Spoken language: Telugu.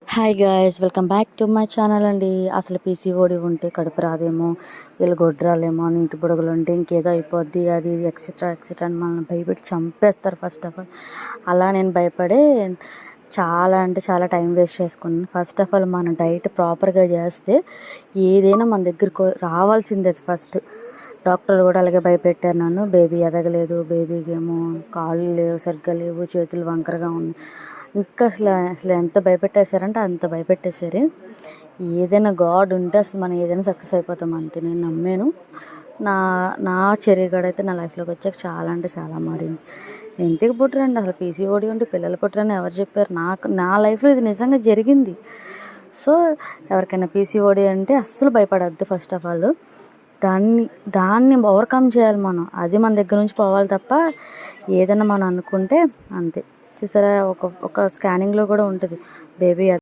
Hi guys, welcome back to my channel అండి. అసలు పీసీఓడి ఉంటే కడుపు రాదేమో, వీళ్ళు గొడ్రాలేమో, నీటి బుడగలు ఉంటే ఇంకేదో అయిపోద్ది, అది ఎక్సెట్రా ఎక్సెట్రా అని మనల్ని భయపెట్టి చంపేస్తారు. ఫస్ట్ ఆఫ్ ఆల్ అలా నేను భయపడే చాలా అంటే చాలా టైం వేస్ట్ చేసుకున్నాను. ఫస్ట్ ఆఫ్ ఆల్ మన డైట్ ప్రాపర్గా చేస్తే ఏదైనా మన దగ్గరకు రావాల్సిందే. ఫస్ట్ డాక్టర్లు కూడా అలాగే భయపెట్టారు నన్ను. బేబీ ఎదగలేదు, బేబీకి ఏమో కాళ్ళు లేవు, సరిగ్గా లేవు, చేతులు వంకరగా ఉన్నాయి. ఇంకా అసలు ఎంత భయపెట్టేశారంటే అంత భయపెట్టేశారు. ఏదైనా గాడ్ ఉంటే అసలు మనం ఏదైనా సక్సెస్ అయిపోతాం అంతే నేను నమ్మాను. నా నా చెర్రీగాడైతే నా లైఫ్లోకి వచ్చాక చాలా అంటే చాలా మారింది. ఎందుకు పుట్టరండి అసలు పీసీఓడి ఉంటే పిల్లలు పుట్టరని ఎవరు చెప్పారు? నా లైఫ్లో ఇది నిజంగా జరిగింది. సో ఎవరికైనా పీసీఓడి అంటే అస్సలు భయపడద్దు. ఫస్ట్ ఆఫ్ ఆల్ దాన్ని దాన్ని ఓవర్కమ్ చేయాలి మనం. అది మన దగ్గర నుంచి పోవాలి తప్ప ఏదైనా మనం అనుకుంటే అంతే. చూసారా, ఒక స్కానింగ్లో కూడా ఉంటుంది బేబీ